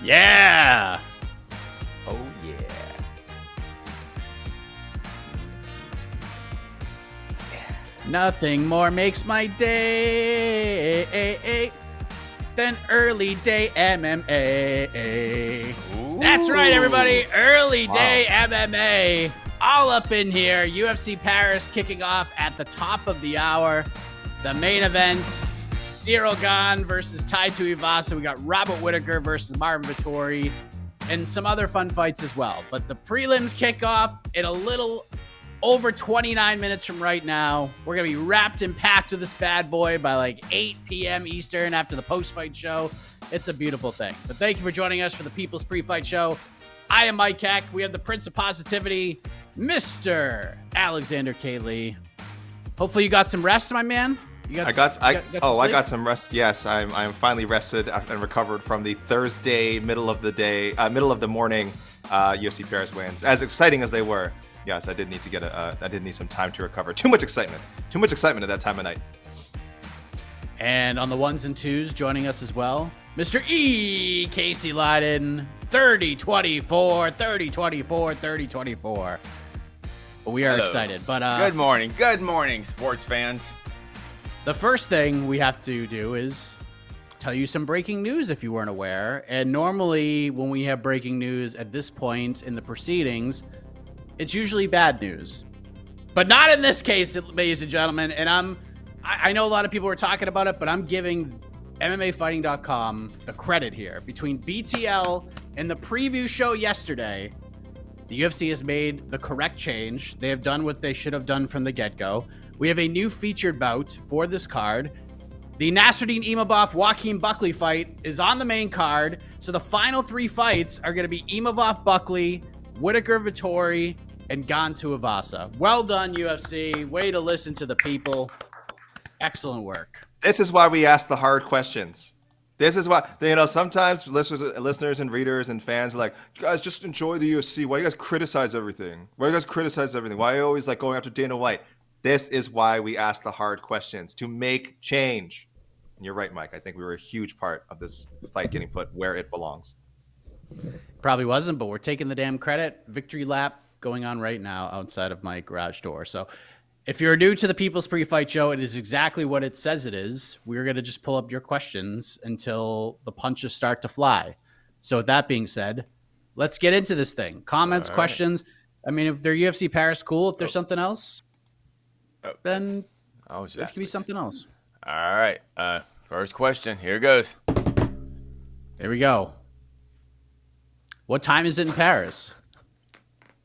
Yeah. Oh, yeah. Nothing more makes my day than early day MMA. Ooh. That's right, everybody. Early day MMA. All up in here. UFC Paris kicking off at the top of the hour. The main event, Ciryl Gane versus Tuivasa. We got Robert Whittaker versus Marvin Vettori and some other fun fights as well. But the prelims kick off in a little over 29 minutes from right now. We're going to be wrapped and packed with this bad boy by like 8 p.m. Eastern after the post-fight show. It's a beautiful thing. But thank you for joining us for the People's Pre-Fight Show. I am Mike Heck. We have the Prince of Positivity, Mr. Alexander K.Lee. Hopefully you got some rest, my man. I got some rest. Yes, I'm finally rested and recovered from the Thursday middle of the morning UFC Paris wins. As exciting as they were, yes, I did need some time to recover. Too much excitement at that time of night. And on the ones and twos, joining us as well, Mr. E. Casey Leydon, 30-24, 30-24, 30-24. We are excited, but Good morning, sports fans. The first thing we have to do is tell you some breaking news if you weren't aware. And normally when we have breaking news at this point in the proceedings, it's usually bad news. But not in this case, ladies and gentlemen. And I know a lot of people were talking about it, but I'm giving MMAfighting.com the credit here. Between BTL and the preview show yesterday, the UFC has made the correct change. They have done what they should have done from the get-go. We have a new featured bout for this card. The Nasruddin Imavov Joaquin Buckley fight is on the main card. So the final three fights are going to be Imavov Buckley, Whittaker Vettori, and Gane Tuivasa. Well done, UFC. Way to listen to the people. Excellent work. This is why we ask the hard questions. This is why, sometimes listeners and readers and fans are like, you guys just enjoy the UFC. Why do you guys criticize everything? Why are you always like going after Dana White? This is why we ask the hard questions, to make change. And you're right, Mike. I think we were a huge part of this fight getting put where it belongs. Probably wasn't, but we're taking the damn credit. Victory lap going on right now outside of my garage door. So if you're new to the People's Pre-Fight Show, it is exactly what it says it is. We're going to just pull up your questions until the punches start to fly. So with that being said, let's get into this thing. Comments, questions. I mean, if they're UFC Paris, cool. If there's something else, then it could be something else. All right. First question. Here goes. There we go. What time is it in Paris?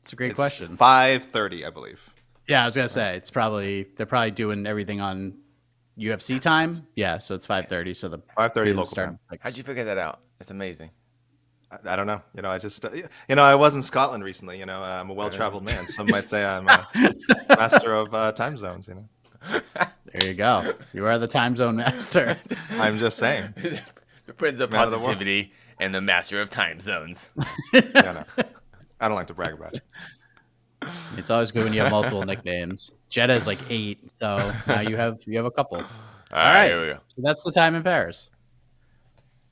It's a great question. 5:30, I believe. Yeah, I was gonna say they're probably doing everything on UFC time. Yeah, so it's 5:30. So the 5:30 local time. How'd you figure that out? That's amazing. I don't know. I just I was in Scotland recently. I'm a well-traveled man. Some might say I'm a master of time zones. There you go. You are the time zone master. I'm just saying. The Prince of Positivity and the master of time zones. No. I don't like to brag about it. It's always good when you have multiple nicknames. Jeddah is like 8, so now you have a couple. All right. Here we go. So that's the time in Paris.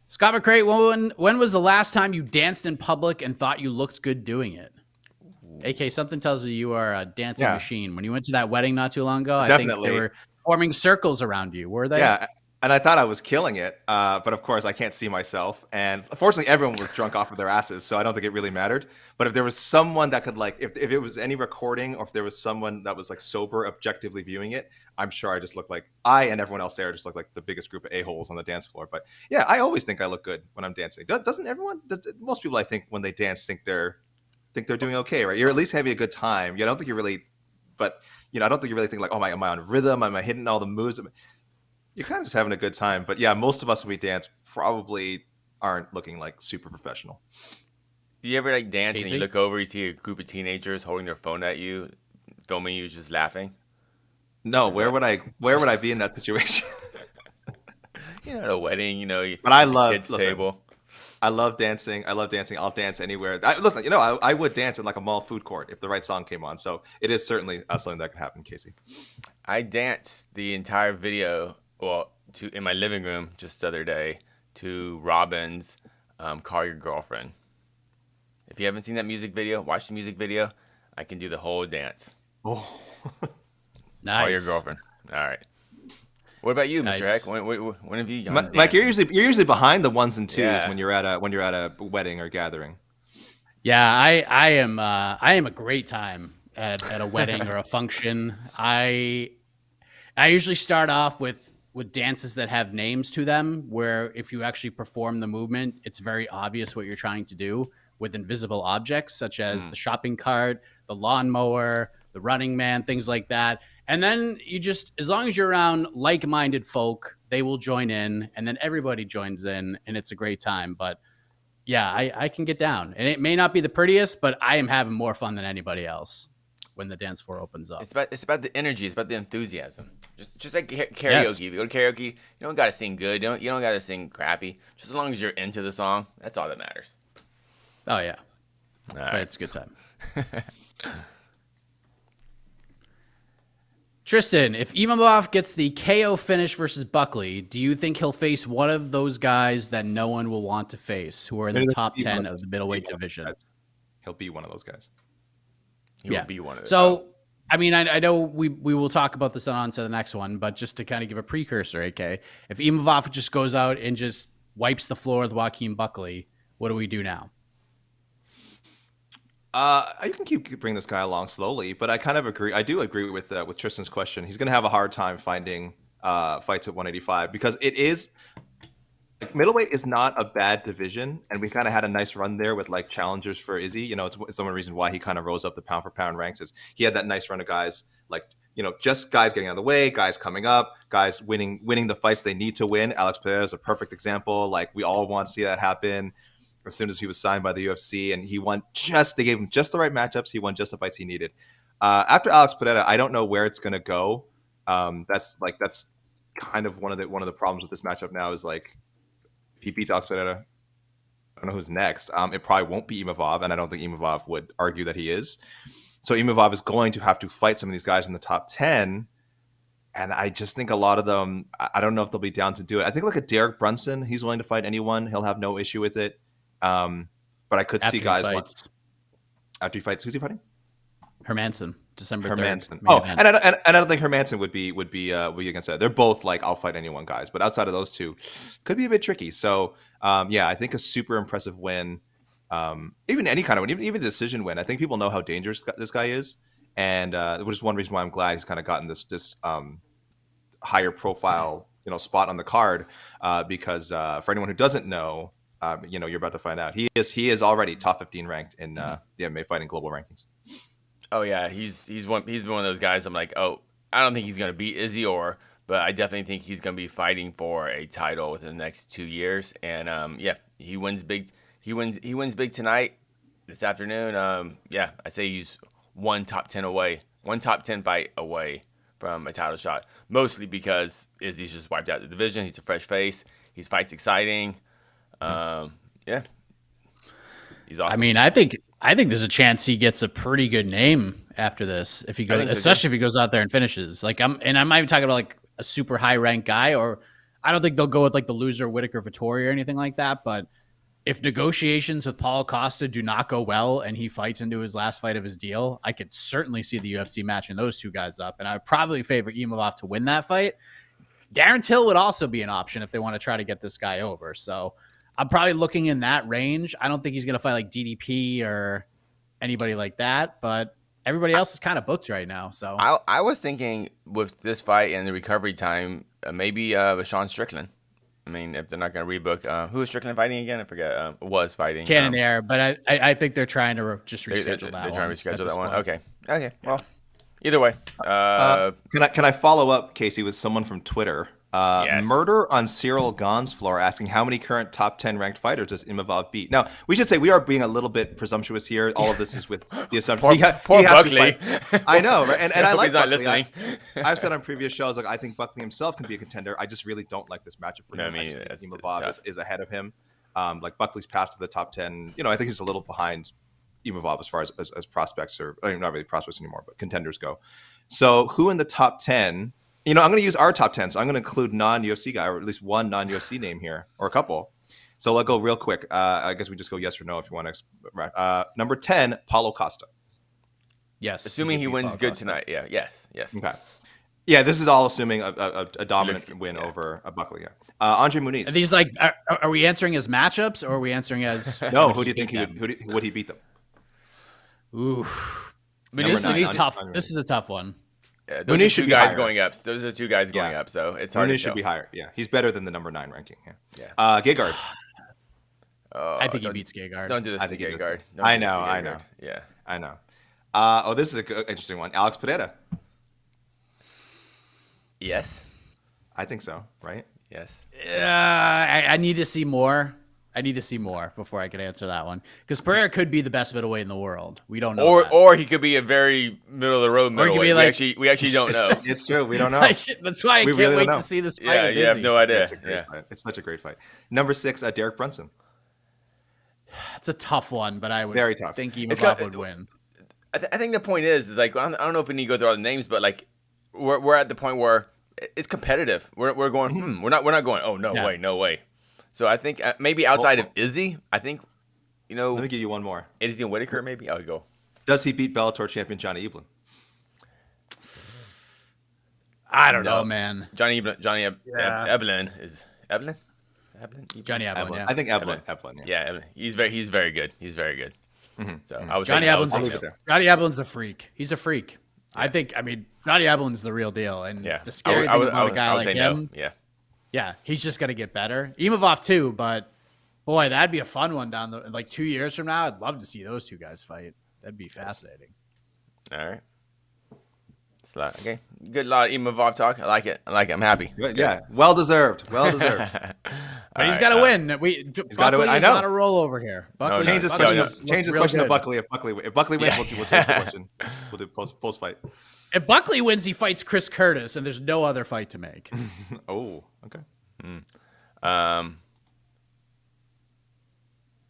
Scott McCray, when was the last time you danced in public and thought you looked good doing it? AK, something tells me you are a dancing machine. When you went to that wedding not too long ago, I think they were forming circles around you. Were they? Yeah. And I thought I was killing it, but of course I can't see myself. And fortunately, everyone was drunk off of their asses, so I don't think it really mattered. But if there was someone that could if it was any recording, or if there was someone that was sober, objectively viewing it, I'm sure I just looked like I and everyone else there just looked like the biggest group of a-holes on the dance floor. But yeah, I always think I look good when I'm dancing. Doesn't everyone? Most people, I think, when they dance, think they're doing okay, right? You're at least having a good time. I don't think you really, but I don't think you really think like, oh my, am I on rhythm? Am I hitting all the moves? You're kind of just having a good time. But yeah, most of us when we dance probably aren't looking like super professional. Do you ever dance and you look over, you see a group of teenagers holding their phone at you, filming you just laughing? No, where would I be in that situation? At a wedding, but I love kids' table. I love dancing. I'll dance anywhere. I would dance in like a mall food court if the right song came on. So it is certainly something that could happen, Casey. I danced the entire video, in my living room just the other day to Robin's Call Your Girlfriend. If you haven't seen that music video, watch the music video. I can do the whole dance. Oh, Nice. Call Your Girlfriend. All right. What about you, Nice. Mr. Heck? When have you gone Mike, you're dancing? usually behind the ones and twos Yeah. when you're at a wedding or gathering. Yeah, I am a great time at a wedding or a function. I usually start off with dances that have names to them, where if you actually perform the movement, it's very obvious what you're trying to do with invisible objects such as the shopping cart, the lawnmower, the running man, things like that. And then you just, as long as you're around like-minded folk, they will join in, and then everybody joins in, and it's a great time. But yeah, I can get down, and it may not be the prettiest, but I am having more fun than anybody else when the dance floor opens up. It's about the energy. It's about the enthusiasm. Just like karaoke. Yes. If you go to karaoke, you don't gotta sing good. You don't gotta sing crappy. Just as long as you're into the song, that's all that matters. Oh yeah, All but right. it's a good time. Tristan, if Imavov gets the KO finish versus Buckley, do you think he'll face one of those guys that no one will want to face, who are in the top 10 of the middleweight division? He'll be one of those guys. He will be one of those. So, I mean, I know we will talk about this on to the next one, but just to kind of give a precursor, AK, if Imavov just goes out and just wipes the floor with Joaquin Buckley, what do we do now? You can keep bringing this guy along slowly, but I kind of agree. I do agree with Tristan's question. He's going to have a hard time finding fights at 185 because it is middleweight is not a bad division, and we kind of had a nice run there with like challengers for Izzy. You know, it's one reason why he kind of rose up the pound for pound ranks is he had that nice run of guys like just guys getting out of the way, guys coming up, guys winning the fights they need to win. Alex Pereira is a perfect example. Like we all want to see that happen. As soon as he was signed by the UFC, and he won they gave him just the right matchups. He won just the fights he needed. After Alex Pereira, I don't know where it's going to go. That's kind of one of the problems with this matchup now is like if he beats Alex Pereira, I don't know who's next. It probably won't be Imavov, and I don't think Imavov would argue that he is. So Imavov is going to have to fight some of these guys in the top 10. And I just think a lot of them, I don't know if they'll be down to do it. I think like a Derek Brunson, he's willing to fight anyone. He'll have no issue with it. But I could see guys after he fights. Who's he fighting? Hermanson, December 3rd. Hermanson. Oh, and I don't think Hermanson would be against that. They're both like I'll fight anyone guys, but outside of those two, could be a bit tricky. So yeah, I think a super impressive win, even any kind of win, even a decision win. I think people know how dangerous this guy is, and which is one reason why I'm glad he's kind of gotten this higher profile spot on the card because for anyone who doesn't know. You're about to find out. He is already top 15 ranked in the MMA fighting global rankings. Oh yeah, he's been one of those guys. I'm like, I don't think he's gonna beat Izzy but I definitely think he's gonna be fighting for a title within the next 2 years. And yeah, he wins big. He wins big tonight, this afternoon. I say he's one top 10 fight away from a title shot. Mostly because Izzy's just wiped out the division. He's a fresh face. His fight's exciting. Yeah, he's awesome. I mean, I think there's a chance he gets a pretty good name after this if he goes, especially if he goes out there and finishes. Like I'm not even talking about like a super high ranked guy, or I don't think they'll go with like the loser Whittaker Vittori or anything like that. But if negotiations with Paulo Costa do not go well and he fights into his last fight of his deal, I could certainly see the UFC matching those two guys up, and I would probably favor Imavov to win that fight. Darren Till would also be an option if they want to try to get this guy over. So. I'm probably looking in that range. I don't think he's going to fight like DDP or anybody like that, but everybody else is kind of booked right now. So I was thinking with this fight and the recovery time, maybe Sean Strickland. I mean, if they're not going to rebook, who is Strickland fighting again? I forget. Was fighting Cannonier, but I think they're trying to just reschedule that. They're trying to reschedule that one. Point. Okay. Well, either way. Can I follow up, Casey, with someone from Twitter? Yes. Murder on Ciryl Gane's floor asking how many current top 10 ranked fighters does Imavov beat? Now, we should say we are being a little bit presumptuous here. All of this is with the assumption. Poor Buckley. I know, right? And I like he's not Buckley. listening. I've said on previous shows, like I think Buckley himself can be a contender. I just really don't like this matchup for him. I just think Imavov is ahead of him. Like Buckley's path to the top 10, I think he's a little behind Imavov as far as prospects, or I mean, not really prospects anymore, but contenders go. So who in the top 10? I'm going to use our top 10. So I'm going to include non-UFC guy, or at least one non-UFC name here, or a couple. So I'll go real quick. I guess we just go yes or no if you want to. Number 10, Paulo Costa. Yes. Assuming he wins Paulo good Costa. tonight. Yeah. Yes. Yes. Okay. Yeah, this is all assuming a dominant win yeah. over a Buckley. Yeah. Andre Muniz. Are these like, are we answering as matchups or are we answering as? No, who do you think would he beat them? Ooh, Muniz this is tough. This is a tough one. Yeah, those are two guys going up. Those are two guys going up. So it's hard to tell. Should be higher. Yeah, he's better than the number 9 ranking. Yeah. Gegard. I think he beats Gegard. Don't do this I to think Gegard. I know. Yeah. I know. This is an interesting one. Alex Pereira. Yes. I think so. Right. Yes. I need to see more. I need to see more before I can answer that one. Because Pereira could be the best middleweight in the world. We don't know. Or he could be a very middle of the road middleweight. Like, we actually don't know. It's true. We don't know. That's why I can't wait to see this fight. Yeah, you have no idea. It's a great fight. It's such a great fight. Number 6, Derek Brunson. It's a tough one, but I would very tough. think Imavov would win. I think the point is like I don't know if we need to go through all the names, but like we're at the point where it's competitive. We're going. We're not going. Oh no way. So I think maybe outside of Izzy, I think Let me give you one more. Izzy and Whitaker maybe. I'll go. Does he beat Bellator champion Johnny Eblen? I don't know, man. Johnny Eblen is Eblen. Johnny Eblen, Eblen. yeah. I think Eblen. Yeah, Eblen. He's very good. He's very good. So I was Johnny Eblen's Johnny Eblen's a freak. He's a freak. Yeah. I mean, Johnny Eblen's the real deal. And the scary thing about a guy like him, yeah, he's just gonna get better. Imavov too, but boy, that'd be a fun one down the like 2 years from now. I'd love to see those two guys fight. That'd be fascinating. All right. It's a lot. Okay. Good lot of Imavov talk. I like it. I'm happy. Yeah. Well deserved. But he's got to win. Buckley is not a rollover here. Buckley, change this question to Buckley. If Buckley wins, we'll change the question. We'll do post fight. If Buckley wins, he fights Chris Curtis, and there's no other fight to make. Oh, okay.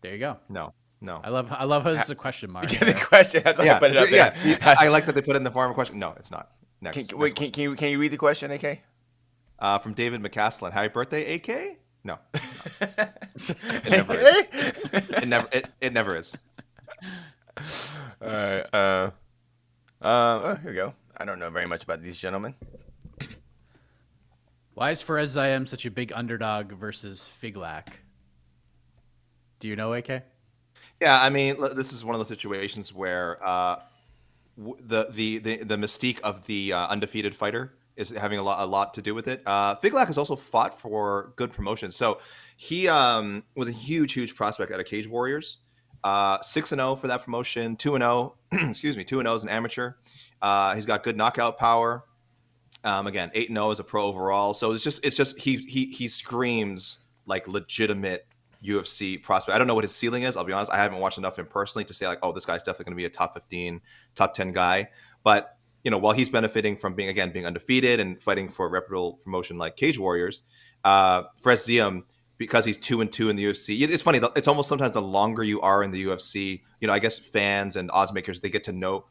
There you go. No. I love how this is a question mark. Get the question. That's why I put it up there. Yeah. I like that they put it in the form of a question. No, it's not. Next. Can you read the question, AK? From David McCaslin. Happy birthday, AK? No. It never is. It never is. All right. Here we go. I don't know very much about these gentlemen. Why is Ziam such a big underdog versus Figlak? Do you know, AK? Yeah, I mean, this is one of those situations where the mystique of the undefeated fighter is having a lot to do with it. Figlak has also fought for good promotions, so he was a huge prospect out of Cage Warriors. 6-0 for that promotion, 2-0. Excuse me, 2-0 as an amateur. He's got good knockout power. Again, 8-0 as a pro overall. So it's just he screams like legitimate UFC prospect. I don't know what his ceiling is. I'll be honest. I haven't watched enough of him personally to say like, oh, this guy's definitely going to be a top 15, top 10 guy. But while he's benefiting from being undefeated and fighting for a reputable promotion like Cage Warriors, Ziam, because he's 2-2 in the UFC. It's funny. It's almost sometimes the longer you are in the UFC, I guess fans and odds makers, they get to know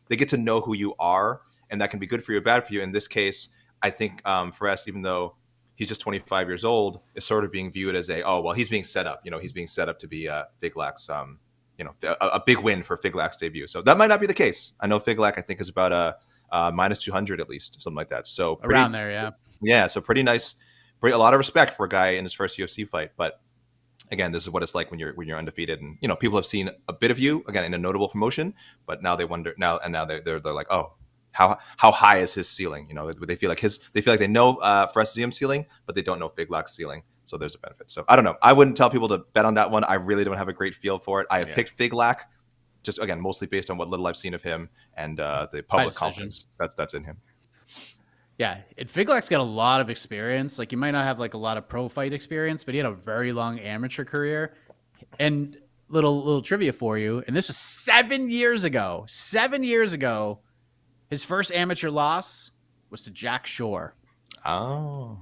who you are, and that can be good for you or bad for you. In this case, I think Ferguson, even though he's just 25 years old, is sort of being viewed as he's being set up. He's being set up to be Figlak's, a big win for Figlak's debut. So that might not be the case. I know Figlak, I think, is about a minus 200 at least, something like that. So around there, yeah. Yeah, so pretty nice. A lot of respect for a guy in his first UFC fight. But again, this is what it's like when you're undefeated, and people have seen a bit of you again in a notable promotion, but now they wonder now they're like, oh, how high is his ceiling? They feel like they know Ziam's ceiling, but they don't know Figlak's ceiling. So there's a benefit. So I don't know. I wouldn't tell people to bet on that one. I really don't have a great feel for it. I have picked Figlak, just again mostly based on what little I've seen of him and the public confidence that's in him. Yeah, Figlak's got a lot of experience. Like, you might not have like a lot of pro fight experience, but he had a very long amateur career. And little trivia for you, and this was 7 years ago. 7 years ago, his first amateur loss was to Jack Shore. Oh,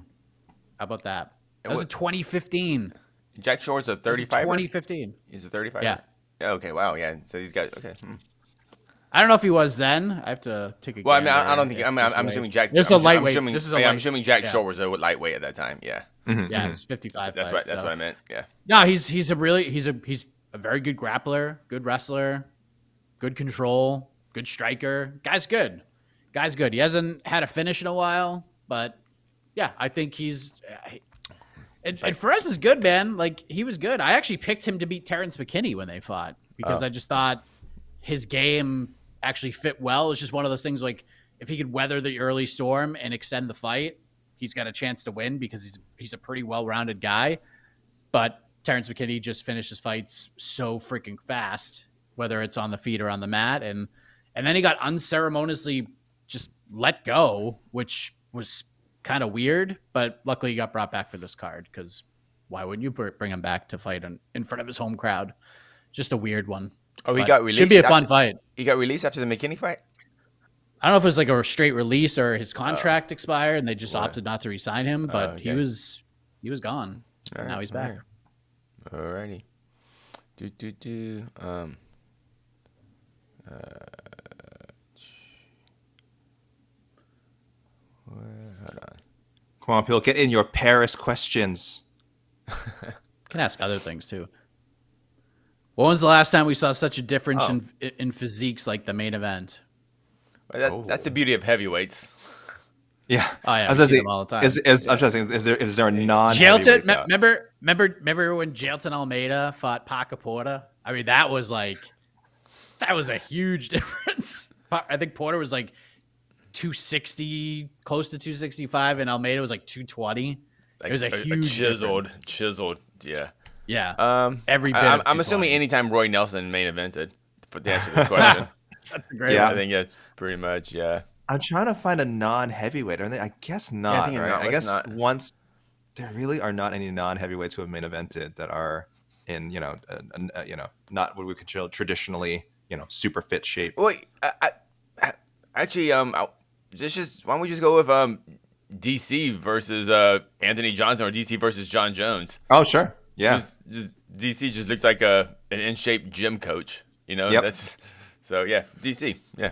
how about that? That was in 2015. Jack Shore's a 35. 2015. He's a 35. Yeah. Okay. Wow. Yeah. So he's got okay. I don't know if he was then. I have to take a. Well, I mean, I don't think. I'm assuming Jack. There's a lightweight. This is a I'm assuming Jack Shore was a lightweight at that time. Yeah. Yeah, it's 55 That's fights. right. That's what I meant. Yeah. No, he's a very good grappler, good wrestler, good control, good striker. Guy's good. He hasn't had a finish in a while, but yeah, I think he's. And Ferez is good, man. Like, he was good. I actually picked him to beat Terrence McKinney when they fought because I just thought his game actually fit well. It's just one of those things, like, if he could weather the early storm and extend the fight, he's got a chance to win because he's a pretty well-rounded guy. But Terrence McKinney just finishes fights so freaking fast, whether it's on the feet or on the mat. And then he got unceremoniously just let go, which was kind of weird, but luckily he got brought back for this card because why wouldn't you bring him back to fight in front of his home crowd? Just a weird one. Oh, he got released. Should be a fun fight. He got released after the McKinney fight? I don't know if it was like a straight release or his contract expired and they just opted not to re-sign him, but okay. he was gone. Right, now he's back. Alrighty. Hold on. Come on, people, get in your Paris questions. Can ask other things too. When was the last time we saw such a difference in physiques like the main event? Well, that's the beauty of heavyweights. Yeah. Oh yeah. I was them all the time. I'm trying to think, is there a non? Jailton? Remember when Jailton Almeida fought Paca Porta? I mean, that was a huge difference. I think Porter was like 260, close to 265, and Almeida was like 220. It was a huge chiseled. Yeah. Yeah. Every bit. I'm assuming anytime Roy Nelson main evented for the answer to this question. That's a great one. I think that's pretty much, yeah. I'm trying to find a non-heavyweight. I guess not, right? I guess not. Once there really are not any non-heavyweights who have main evented that are in, not what we could call traditionally, super fit shape. Wait, actually, why don't we just go with DC versus Anthony Johnson or DC versus John Jones? Oh, sure. Yeah. Just DC just looks like an in-shape gym coach, Yep. So yeah, DC. Yeah.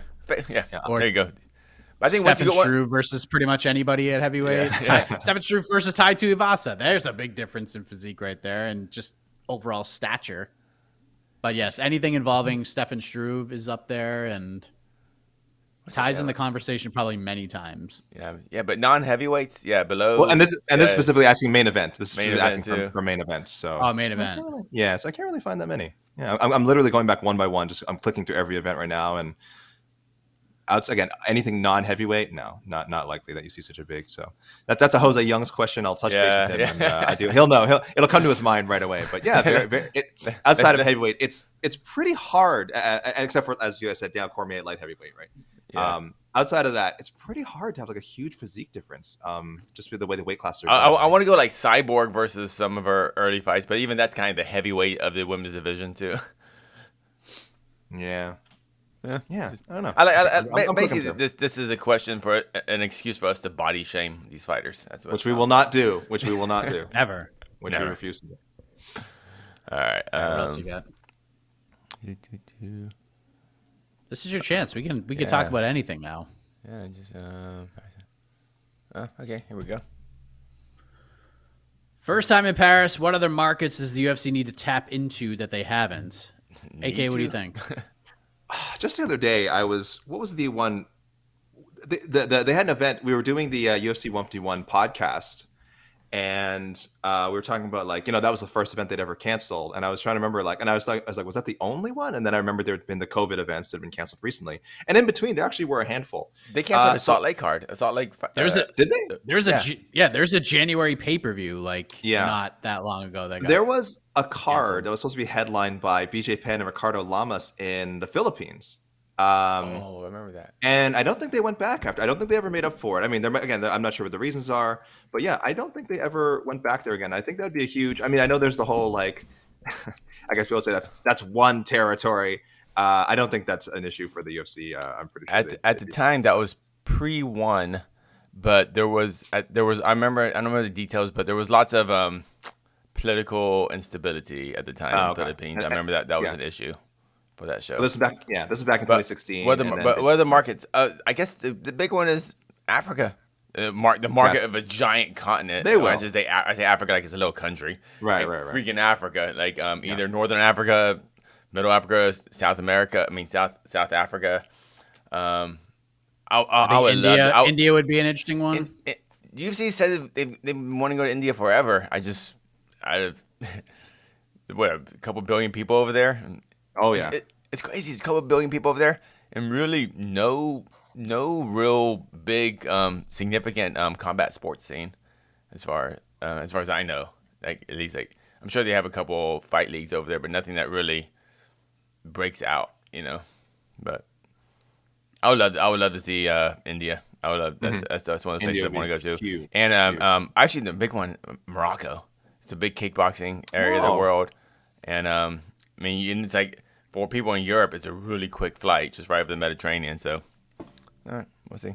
Or there you go. I think Stephen Struve versus pretty much anybody at heavyweight. Yeah. Stephen Struve versus Tai Tuivasa. There's a big difference in physique right there and just overall stature. But yes, anything involving Stephen Struve is up there and ties in the conversation probably many times. Yeah, but non-heavyweights, below. Well, and this specifically asking main event. This is specifically asking for main event. So main event. Yeah, so I can't really find that many. Yeah, I'm literally going back one by one. I'm clicking through every event right now, and again, anything non-heavyweight, no, not likely that you see such a big. So that's a Jose Young's question. I'll touch base with him, and he'll know. It'll come to his mind right away. But yeah, outside of heavyweight, it's pretty hard, except for, as you guys said, Cormier at light heavyweight, right? Yeah. Outside of that, it's pretty hard to have like a huge physique difference. Just with the way the weight classes are. I want to go like Cyborg versus some of her early fights, but even that's kind of the heavyweight of the women's division too. Yeah. I don't know. Basically, this is a question for an excuse for us to body shame these fighters. That's what which we will not do. Never. We refuse to do. All right. What else you got? This is your chance. We can talk about anything now. Yeah. Just okay. Here we go. First time in Paris. What other markets does the UFC need to tap into that they haven't? AK, what do you think? Just the other day, what was the one? They had an event. We were doing the UFC 151 podcast, and we were talking about that was the first event they'd ever canceled. And I was trying to remember I was like, was that the only one? And then I remember there had been the COVID events that had been canceled recently. And in between, there actually were a handful. They canceled the Salt Lake card. Salt Lake. Did they? There's a January pay-per-view not that long ago. There was a card that was supposed to be headlined by BJ Penn and Ricardo Lamas in the Philippines. I remember that. And I don't think they went back after. I don't think they ever made up for it. I mean, I'm not sure what the reasons are, but yeah, I don't think they ever went back there again. I think that would be a huge. I mean, I know there's the whole I guess people would say that's one territory. I don't think that's an issue for the UFC. I'm pretty sure. At the time, that was pre-1, but there was. I don't remember the details, but there was lots of political instability at the time in the Philippines. I remember that was an issue for that show. Well, this is back in 2016. What are the markets? I guess the big one is Africa. The market of a giant continent. They will. I say Africa like it's a little country. Right. Freaking Africa, like either Northern Africa, Middle Africa, South America. I mean South Africa. I would love India would be an interesting one. UFC said they've been wanting to go to India forever. What, a couple billion people over there? Oh yeah, it's crazy. It's a couple billion people over there, and really no real big significant combat sports scene, as far as I know. Like at least like I'm sure they have a couple fight leagues over there, but nothing that really breaks out, you know. But I would love to see India. I would love that's one of the places I want to go to. Huge. And actually the big one, Morocco. It's a big kickboxing area of the world, and I mean it's like for people in Europe, it's a really quick flight, just right over the Mediterranean. So, all right, we'll see.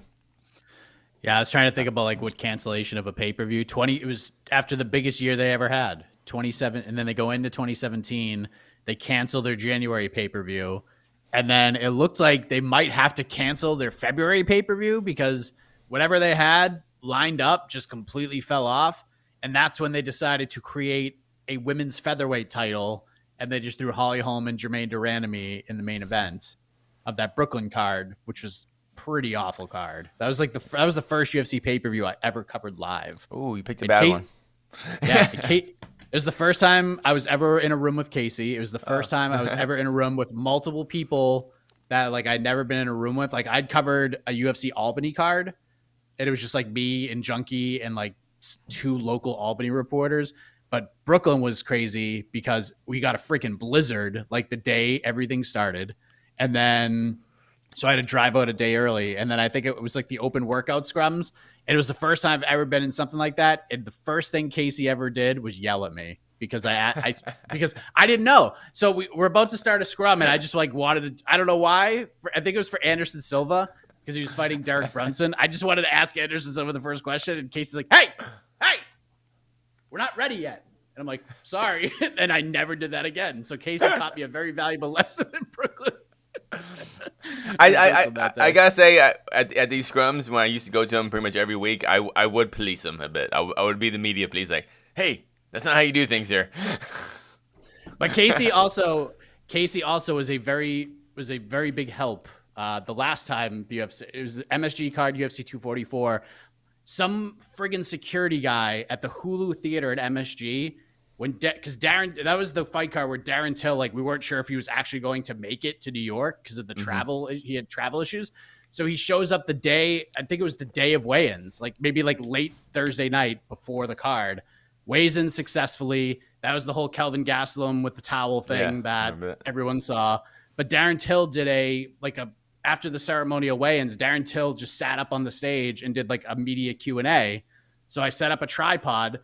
Yeah, I was trying to think about like what cancellation of a pay-per-view. It was after the biggest year they ever had, 27, and then they go into 2017. They cancel their January pay-per-view, and then it looked like they might have to cancel their February pay-per-view because whatever they had lined up just completely fell off. And that's when they decided to create a women's featherweight title, and they just threw Holly Holm and Jermaine Durandamy in the main event of that Brooklyn card, which was pretty awful card. That was like that was the first UFC pay-per-view I ever covered live. Oh, you picked a bad one. Yeah, it was the first time I was ever in a room with Casey. It was the first time I was ever in a room with multiple people that like I'd never been in a room with. Like I'd covered a UFC Albany card, and it was just like me and Junkie and like 2 local Albany reporters. But Brooklyn was crazy because we got a freaking blizzard like the day everything started. And then so I had to drive out a day early. And then I think it was like the open workout scrums. And it was the first time I've ever been in something like that. And the first thing Casey ever did was yell at me because because I didn't know. So we're about to start a scrum, and I just like wanted to, I don't know why. I think it was for Anderson Silva, because he was fighting Derek Brunson. I just wanted to ask Anderson Silva the first question, and Casey's like, hey, we're not ready yet. And I'm like, sorry. And I never did that again. So Casey taught me a very valuable lesson in Brooklyn. I gotta say, at these scrums, when I used to go to them pretty much every week, I would police them a bit. I would be the media police, like, hey, that's not how you do things here. But Casey also was a very big help. The last time the UFC, it was the MSG card, UFC 244. Some friggin' security guy at the Hulu Theater at MSG, because Darren, that was the fight card where Darren Till, like, we weren't sure if he was actually going to make it to New York because of the travel. He had travel issues. So he shows up the day, I think it was the day of weigh-ins, like maybe like late Thursday night before the card, weighs in successfully. That was the whole Kelvin Gastelum with the towel thing that everyone saw. But Darren Till did after the ceremonial weigh-ins, Darren Till just sat up on the stage and did like a media Q&A. So I set up a tripod,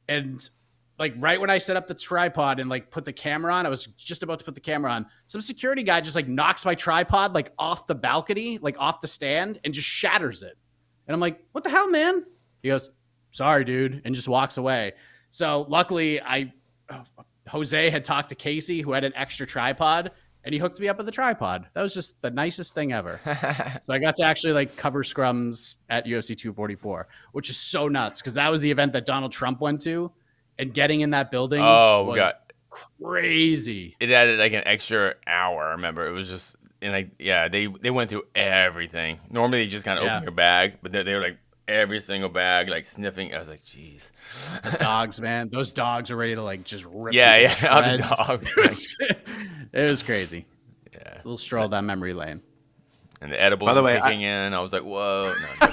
and like right when I set up the tripod and like put the camera on, I was just about to put the camera on. Some security guy just like knocks my tripod like off the balcony, like off the stand, and just shatters it. And I'm like, what the hell, man? He goes, sorry, dude, and just walks away. So luckily Jose had talked to Casey, who had an extra tripod, and he hooked me up with the tripod. That was just the nicest thing ever. So I got to actually like cover scrums at UFC 244, which is so nuts because that was the event that Donald Trump went to, and getting in that building was crazy. It added like an extra hour. I remember it was just they went through everything. Normally they just kind of open your bag, but they were like every single bag, like sniffing. I was like, jeez. The dogs, man. Those dogs are ready to like just rip. The dogs. It was crazy. Yeah. A little stroll down memory lane. And the edibles were kicking in. I was like, whoa. No.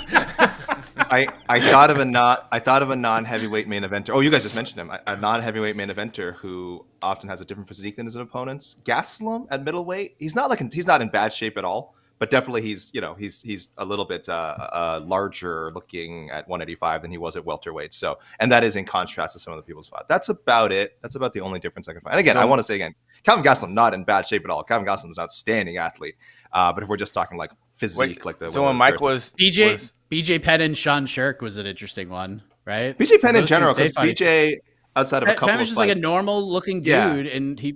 I thought of a non-heavyweight main eventer. Oh, you guys just mentioned him. A non-heavyweight main eventer who often has a different physique than his opponents. Gastelum at middleweight. He's not in bad shape at all. But definitely he's a little bit larger looking at 185 than he was at welterweight. So, and that is in contrast to some of the people's fight. That's about it. That's about the only difference I can find. And again, I want to say again, Kelvin Gastelum not in bad shape at all. Kelvin Gastelum is an outstanding athlete. But if we're just talking like physique, when Mike was BJ Penn and Sean Shirk was an interesting one, right? BJ Penn in general, because BJ outside of a couple Penn was of just fights, like a normal looking dude, and he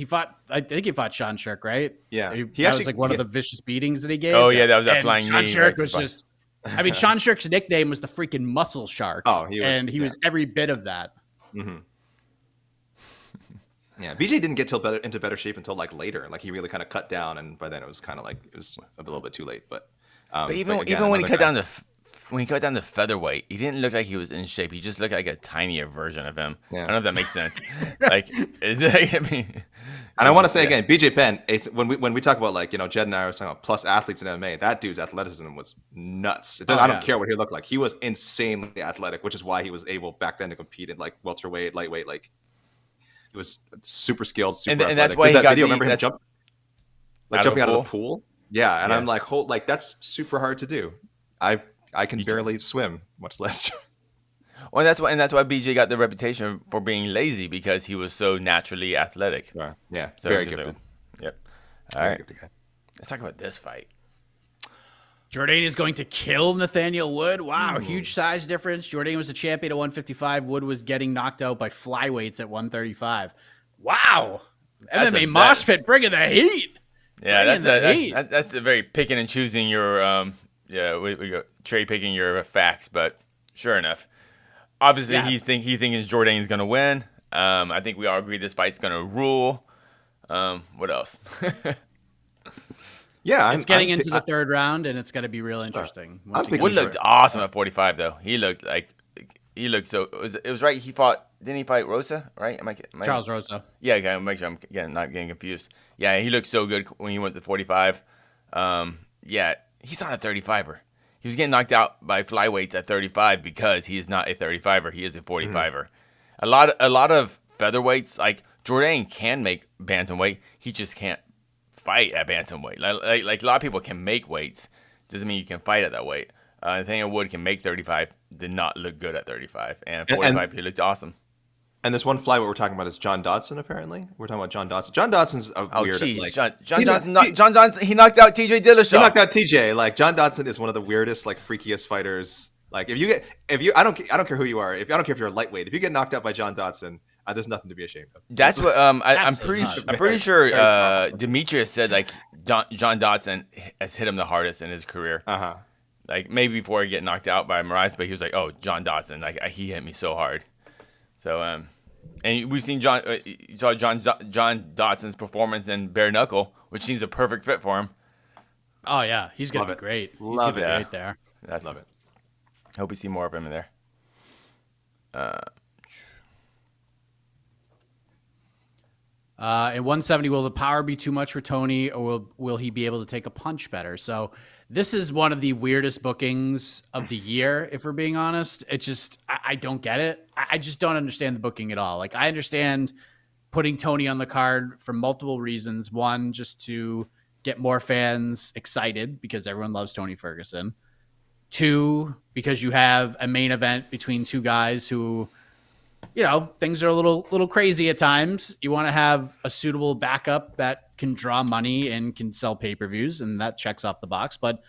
fought. I think he fought Sean Shirk, right? Yeah, that was like one of the vicious beatings that he gave. Oh yeah, that was that flying Sean knee. Shirk was just I mean, Sean Shark's nickname was the freaking Muscle Shark. Oh, he was every bit of that. Mm-hmm. Yeah, BJ didn't get into better shape until like later. Like he really kind of cut down, and by then it was kind of like it was a little bit too late. But even when he cut down to featherweight, he didn't look like he was in shape. He just looked like a tinier version of him. Yeah. I don't know if that makes sense. And I want to say again, BJ Penn. When we talk about like Jed and I were talking about plus athletes in MMA, that dude's athleticism was nuts. I don't care what he looked like. He was insanely athletic, which is why he was able back then to compete in like welterweight, lightweight, like. He was super skilled, super athletic. And that's why he got video. Remember him jumping out of the pool? Yeah, and yeah. I'm like, that's super hard to do. I can barely swim, much less jump. Well, that's why BJ got the reputation for being lazy, because he was so naturally athletic. Yeah, so very gifted. Yep. All right. Let's talk about this fight. Jourdain is going to kill Nathaniel Wood. Wow, huge size difference. Jourdain was the champion at 155. Wood was getting knocked out by flyweights at 135. Wow. MMA mosh pit bringing the heat. Yeah, that's a very picking and choosing your we go cherry picking your facts, but sure enough. Obviously he thinks Jourdain is going to win. I think we all agree this fight's going to rule. What else? Yeah, it's getting into the third round, and it's going to be real interesting. Wood looked awesome at 45, though. He looked so. It was right. Didn't he fight Rosa? Right? Charles Rosa. Yeah, okay, make sure I'm not getting confused. Yeah, he looked so good when he went to 45. Yeah, he's not a 35er. He was getting knocked out by flyweights at 35 because he is not a 35er. He is a 45er. Mm-hmm. A lot of featherweights, like Jourdain, can make bantamweight. He just can't fight at bantamweight. Like a lot of people can make weights, doesn't mean you can fight at that weight. Nathaniel Wood can make 35, did not look good at 35, and 45 he looked awesome. And this one flyweight we're talking about is John Dodson. Apparently, we're talking about John Dodson. John Dodson's a weird. Like, John Dodson. He knocked out TJ Dillashaw. He knocked out TJ. Like John Dodson is one of the weirdest, like freakiest fighters. Like I don't care who you are. I don't care if you're a lightweight. If you get knocked out by John Dodson, there's nothing to be ashamed of. That's what I'm pretty sure Demetrius said like John Dodson has hit him the hardest in his career. Like maybe before he get knocked out by Moraes, but he was like, oh, John Dodson, like he hit me so hard. So and we've seen John Dodson's performance in bare knuckle, which seems a perfect fit for him. Oh yeah, he's gonna be great. Love it right there. Love it. Hope we see more of him in there. In 170, will the power be too much for Tony, or will he be able to take a punch better? So this is one of the weirdest bookings of the year, if we're being honest. It just, I don't get it. I just don't understand the booking at all. Like, I understand putting Tony on the card for multiple reasons. One, just to get more fans excited because everyone loves Tony Ferguson. Two, because you have a main event between two guys who, things are a little crazy at times. You want to have a suitable backup that can draw money and can sell pay-per-views, and that checks off the box. But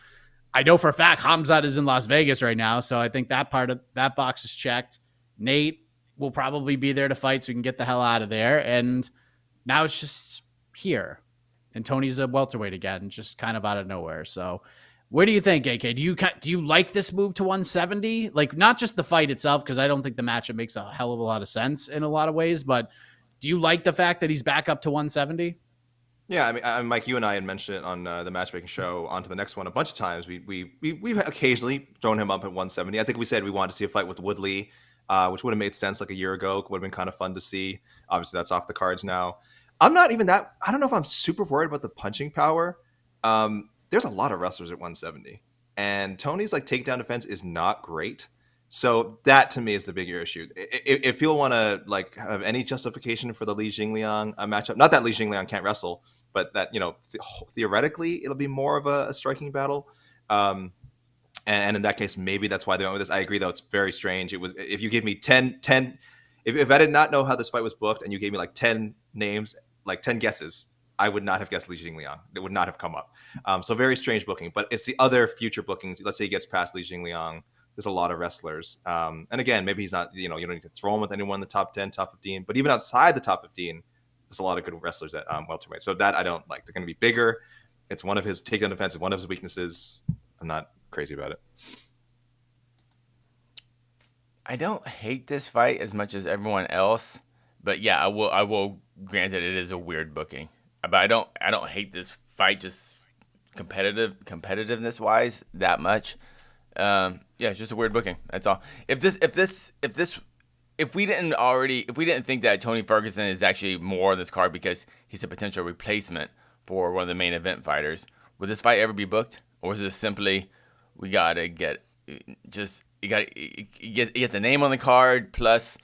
I know for a fact Khamzat is in Las Vegas right now, so I think that part of that box is checked. Nate will probably be there to fight, so we can get the hell out of there. And now it's just here. And Tony's a welterweight again, just kind of out of nowhere. So what do you think, AK? Do you like this move to 170? Like, not just the fight itself, because I don't think the matchup makes a hell of a lot of sense in a lot of ways, but do you like the fact that he's back up to 170? Yeah, I mean, Mike, you and I had mentioned it on the matchmaking show. On to the next one a bunch of times. We've occasionally thrown him up at 170. I think we said we wanted to see a fight with Woodley, which would have made sense like a year ago. Would have been kind of fun to see. Obviously, that's off the cards now. I'm not even that. I don't know if I'm super worried about the punching power. There's a lot of wrestlers at 170, and Tony's like takedown defense is not great. So that to me is the bigger issue. If people want to like have any justification for the Li Jingliang matchup, not that Li Jingliang can't wrestle, but that theoretically it'll be more of a striking battle. And in that case, maybe that's why they went with this. I agree, though, it's very strange. It was if you gave me 10, if I did not know how this fight was booked, and you gave me like 10 names, like 10 guesses, I would not have guessed Li Jingliang. It would not have come up. So very strange booking. But it's the other future bookings. Let's say he gets past Li Jingliang. There's a lot of wrestlers. And again, maybe he's not, you don't need to throw him with anyone in the top 10, top 15. But even outside the top 15, there's a lot of good wrestlers at welterweight. So that I don't like. They're going to be bigger. It's one of his takedown defense, one of his weaknesses. I'm not crazy about it. I don't hate this fight as much as everyone else, but yeah, I will grant that it is a weird booking. But I don't hate this fight just competitiveness wise that much. Yeah, it's just a weird booking. That's all. If we didn't think that Tony Ferguson is actually more on this card because he's a potential replacement for one of the main event fighters, would this fight ever be booked, or is this simply we gotta get just it gets a name on the card plus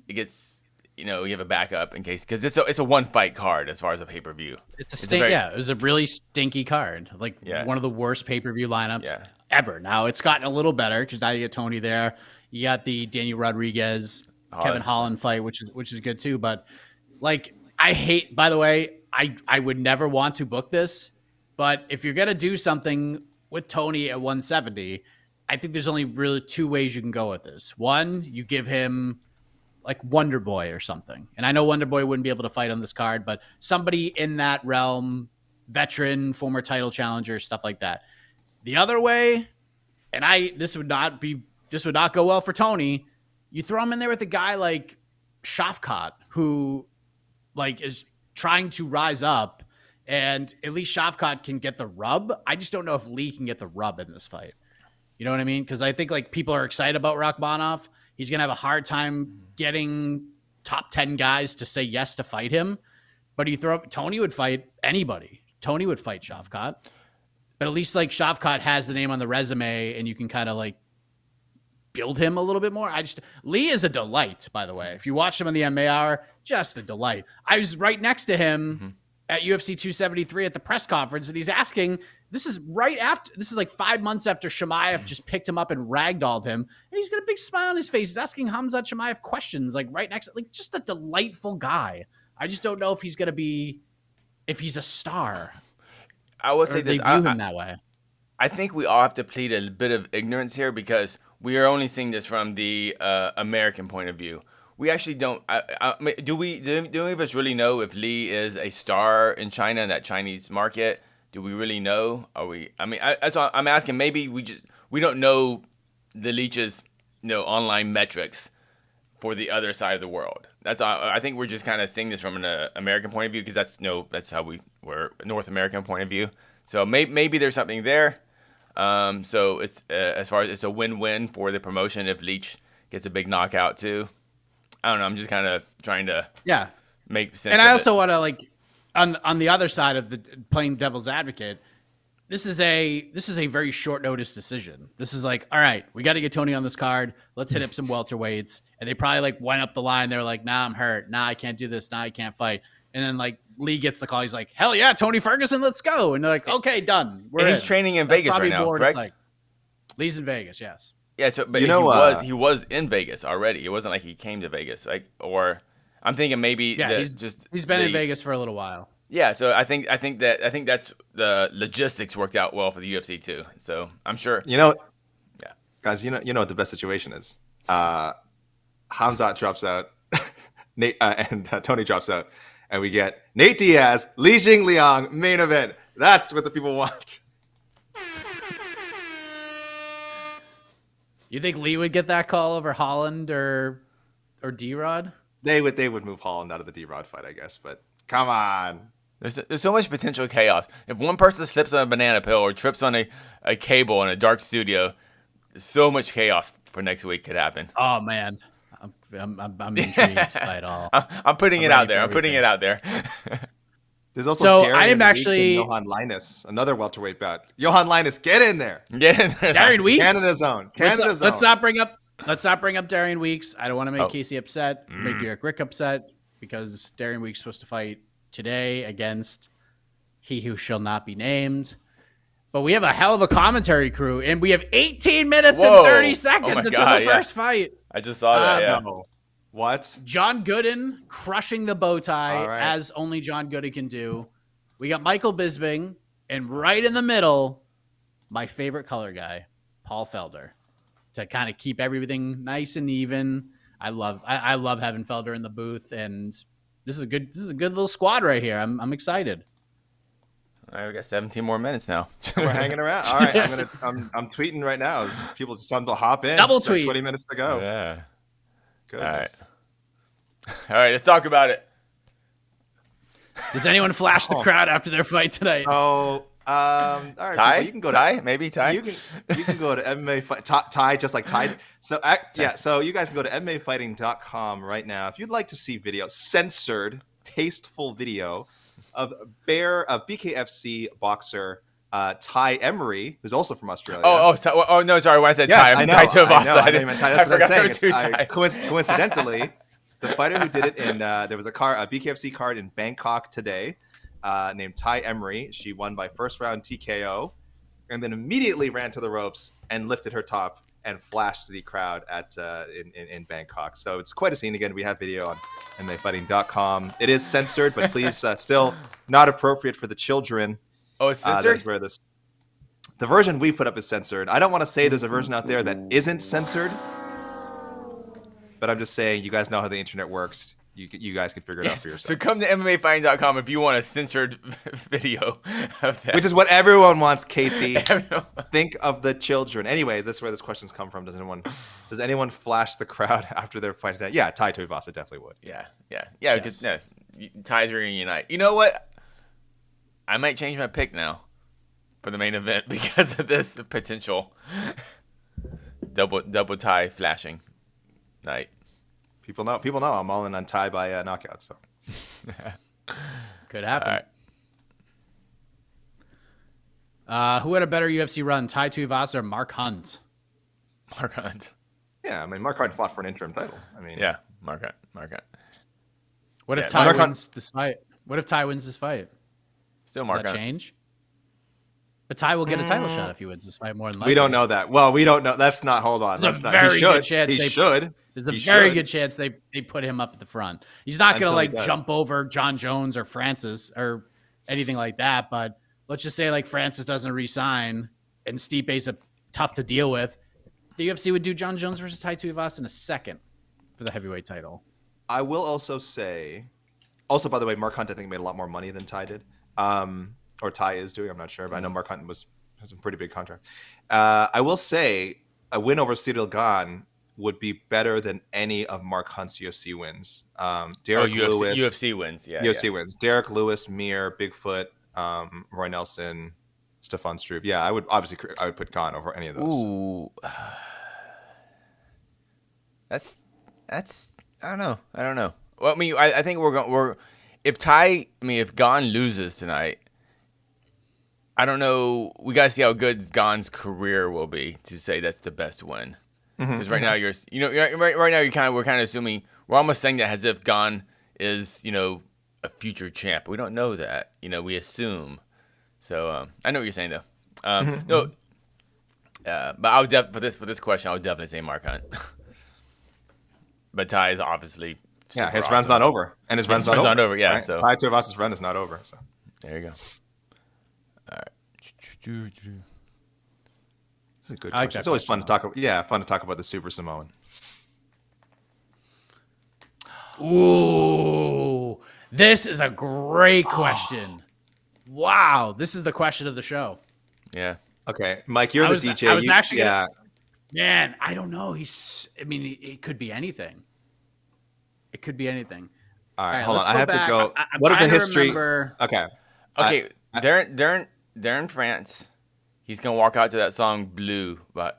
it gets you have a backup in case because it's a one fight card as far as a pay per view. It was a really stinky card, like one of the worst pay per view lineups ever. Now it's gotten a little better because now you get Tony there. You got the Daniel Rodriguez, Kevin Holland fight, which is good too. But like, I hate. By the way, I would never want to book this. But if you're gonna do something with Tony at 170, I think there's only really two ways you can go with this. One, you give him like Wonder Boy or something, and I know Wonder Boy wouldn't be able to fight on this card, but somebody in that realm, veteran, former title challenger, stuff like that. The other way, and this would not go well for Tony. You throw him in there with a guy like Shavkat, who like is trying to rise up, and at least Shavkat can get the rub. I just don't know if Lee can get the rub in this fight. You know what I mean? Because I think like people are excited about Rakhmonov. He's gonna have a hard time getting top 10 guys to say yes to fight him. But Tony would fight anybody. Tony would fight Shavkat. But at least like Shavkat has the name on the resume, and you can kind of like build him a little bit more. Lee is a delight, by the way. If you watch him on the MMA Hour, just a delight. I was right next to him at UFC 273 at the press conference, and he's asking. This is like 5 months after Chimaev just picked him up and ragdolled him. And he's got a big smile on his face. He's asking Khamzat Chimaev questions, like right next, like just a delightful guy. I just don't know if he's a star. I will say this. They view him that way. I think we all have to plead a bit of ignorance here because we are only seeing this from the American point of view. We actually don't. Do any of us really know if Lee is a star in China in that Chinese market? Do we really know? Are we? I mean, that's all I'm asking. Maybe we don't know the Leech's online metrics for the other side of the world. That's all. I think we're just kind of seeing this from an American point of view because that's how we're North American point of view. So maybe there's something there. So it's as far as it's a win-win for the promotion if Leech gets a big knockout too. I don't know. I'm just kind of trying to make sense. And I also want to like. On the other side of the playing devil's advocate, this is a very short notice decision. This is like, all right, we got to get Tony on this card. Let's hit up some welterweights. And they probably like went up the line. They're like, nah, I'm hurt. Nah, I can't do this. Nah, I can't fight. And then like Lee gets the call. He's like, hell yeah, Tony Ferguson, let's go. And they're like, okay, done. He's training in Vegas right now, correct? Like, Lee's in Vegas, yes. Yeah, so but he was in Vegas already. It wasn't like he came to Vegas, or I'm thinking maybe he's been in Vegas for a little while. Yeah, so I think that's the logistics worked out well for the UFC too. So I'm sure. Guys, you know what the best situation is. Khamzat drops out, Nate and Tony drops out, and we get Nate Diaz, Li Jingliang main event. That's what the people want. You think Lee would get that call over Holland or D-Rod? They would move Holland out of the D-Rod fight, I guess. But come on. There's so much potential chaos. If one person slips on a banana peel or trips on a cable in a dark studio, so much chaos for next week could happen. Oh man, I'm intrigued by it all. I'm putting it out there. I'm putting it out there. There's also Darian Weeks and Johan Linus, another welterweight bout. Johan Linus, get in there. Get in there. Darian Weeks, Canada zone. Let's not bring up Darian Weeks. I don't want to make Casey upset, make Derek Rick upset, because Darian Weeks is supposed to fight today against he who shall not be named. But we have a hell of a commentary crew, and we have 18 minutes and 30 seconds until the first fight. I just saw that. Yeah. No. What? John Gooden crushing the bow tie as only John Gooden can do. We got Michael Bisping, and right in the middle, my favorite color guy, Paul Felder, to kind of keep everything nice and even. I love having Felder in the booth, and this is a good little squad right here. I'm excited. All right, we got 17 more minutes now. We're hanging around. All right, I'm tweeting right now. People just tell them to hop in. Double It's like tweet. 20 minutes to go. Yeah. Goodness. All right, let's talk about it. Does anyone flash the crowd after their fight tonight? So, all right, Ty? people, you can go Ty? to Maybe Ty? You can go to MMA fight Ty, just like Ty. So yeah, so you guys can go to MMAfighting.com right now if you'd like to see video, censored, tasteful video of BKFC boxer Ty Emery, who's also from Australia. Oh no, sorry. When I said Yes, Ty, I I mean know. Ty Tuivasa. I know you meant Ty. That's what I'm saying. Two Ties. Coincidentally, the fighter who did it in there was a BKFC card in Bangkok today, named Ty Emery. She won by first round TKO, and then immediately ran to the ropes and lifted her top and flashed the crowd in Bangkok. So it's quite a scene. Again, we have video on MMAfighting.com. It is censored, but please, still not appropriate for the children. Oh, it's censored? That's where the version we put up is censored. I don't want to say there's a version out there that isn't censored, but I'm just saying you guys know how the internet works. You guys can figure it out for yourself. So come to MMAfighting.com if you want a censored video of that. Which is what everyone wants, Casey. Think of the children. Anyways, that's where this question's come from. Does anyone flash the crowd after their fight? Yeah, Ty Tuivasa definitely would. Yeah. Because Ty's are going to unite. You know what? I might change my pick now for the main event because of this potential double Ty flashing night. People know. I'm all in on Ty by knockout. So Could happen. All right. Who had a better UFC run, Ty Tuivasa or Mark Hunt? Mark Hunt. yeah, I mean, Mark Hunt fought for an interim title. I mean, Yeah, Mark Hunt. What if Yeah, Ty Mark Hunt- wins this fight? What if Ty wins this fight? Still Does Mark that Hunt. change? But Ty will get a title shot if he wins this fight more than likely. we don't know that. Well, we don't know. That's not. Hold on. There's That's a not. very He good should. chance He they- should. There's a He very should. good chance they put him up at the front. He's not going to Until he like does. jump over John Jones or Francis or anything like that. But let's just say like Francis doesn't re-sign and Stipe's tough to deal with. The UFC would do John Jones versus Tai Tuivasa in a second for the heavyweight title. I will also say, by the way, Mark Hunt I think made a lot more money than Ty did, or Ty is doing. I'm not sure, but I know Mark Hunt has a pretty big contract. I will say a win over Ciryl Gane would be better than any of Mark Hunt's UFC wins. Derek Lewis, UFC wins. Yeah. UFC wins. Derek Lewis, Mir, Bigfoot, Roy Nelson, Stefan Struve. Yeah, I would put Gane over any of those. Ooh. That's I don't know. Well, I mean, I think if Gane loses tonight, I don't know. We gotta see how good Gane's career will be to say that's the best win. Because right now we're kind of assuming, we're almost saying that as if Gane is a future champ. We don't know that. We assume. So I know what you're saying though. No. But I would for this question, I would definitely say Mark Hunt. But Ty is obviously His run's not over, and his run's not over. Yeah, right? so Ty Tuivasa's run is not over. So there you go. All right. it's a good I like question. that It's always question, fun to talk. Fun to talk about the Super Samoan. Ooh, this is a great question. Wow, this is the question of the show. Yeah. Okay, Mike, you're I the was- DJ. I was actually yeah. Man, I don't know. It could be anything. It could be anything. All right, All right, hold on. let's I go have back. to go. I'm What is the trying to history? remember- Okay. Okay. They're in France. He's gonna walk out to that song "Blue" by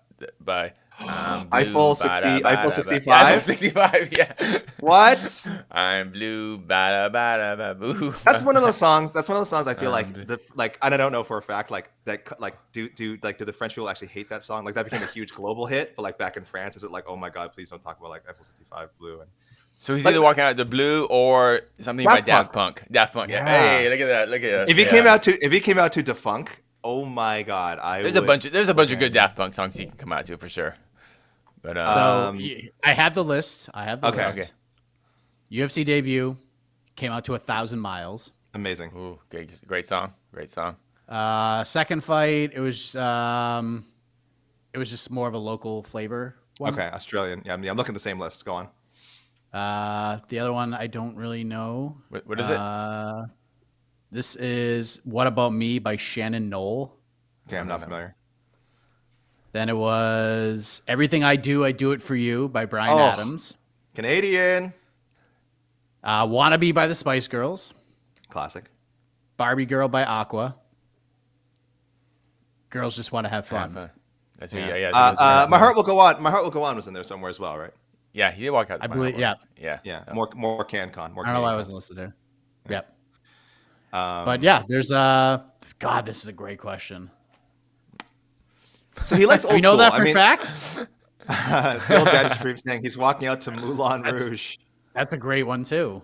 Eiffel 60 Eiffel 65? Yeah, Eiffel 65. Yeah. What? I'm blue. Bada bada ba boo. That's one of those songs. I feel and I don't know for a fact do the French people actually hate that song? Like that became a huge global hit, but like back in France, is it like, oh my god, please don't talk about like Eiffel 65 Blue? So he's either walking out to "Blue" or something by Daft Punk. Daft Punk. Yeah. Hey, look at that. Look at that. If he came out to Defunk, oh my god, There's a bunch of good Daft Punk songs he can come out to for sure. But I have the list. Okay. Okay. UFC debut came out to 1,000 miles. Amazing. Ooh, great song. Second fight, it was just more of a local flavor one. Okay, Australian. Yeah, I'm looking at the same list. Go on. The other one I don't really know. What is it? This is What About Me by Shannon Knoll. Okay, I'm not familiar. Then it was Everything I Do It For You by Bryan Adams. Canadian. Wannabe by the Spice Girls. Classic. Barbie Girl by Aqua. Girls Just Want to Have Fun. That's My Heart Will Go On. My Heart Will Go On was in there somewhere as well, right? Yeah, he did walk out. I believe. Yeah. More CanCon. I don't know why I wasn't listed there. Yep. But yeah, there's God, this is a great question. So he likes old school. You know that for fact? Dylan Daddy saying he's walking out to Moulin Rouge. That's a great one too.